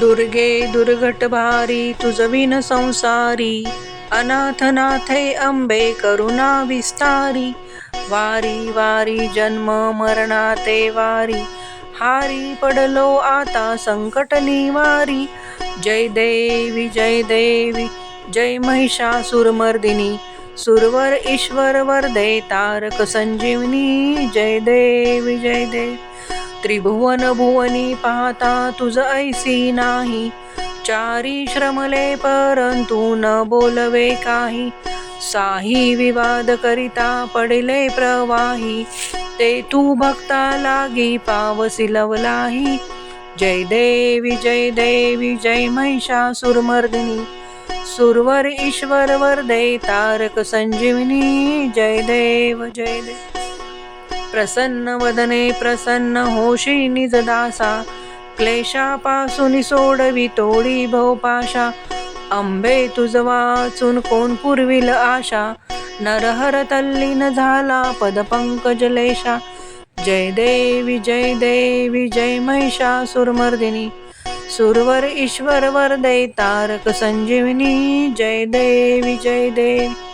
दुर्गे दुर्घट भारी तुझ विन संसारी, अनाथ नाथे अंबे करुणा विस्तारी. वारी वारी जन्म मरणाते वारी, हारी पडलो आता संकट निवारी. जय देवी जय देवी जय महिषासुरमर्दिनी, सुरवर ईश्वर वरदे तारक संजीवनी. जय देवी जय देवी. त्रिभुवन भुवनी पाहता तुझ ऐसी नाही, चारी श्रमले परंतु न बोलवे काही. साही विवाद करिता पडिले प्रवाही, ते तू भक्ता लागी पावसी लवलाही. जय देवी जय महिषासुरमर्दिनी, सुरवर ईश्वर वरदे तारक संजीवनी. जय देव जय देव. प्रसन्न वदने प्रसन्न होशी निज दासा, क्लेशापासून सोडवी तोडी भवपाशा. अंबे तुझ वाचून कोण पुरविल आशा, नरहर तल्लीन झाला पदपंकज लेशा. जय देवी जय महिषासुरमर्दिनी, सुरवर ईश्वर वरदे तारक संजीवनी. जय देवी जय देवी.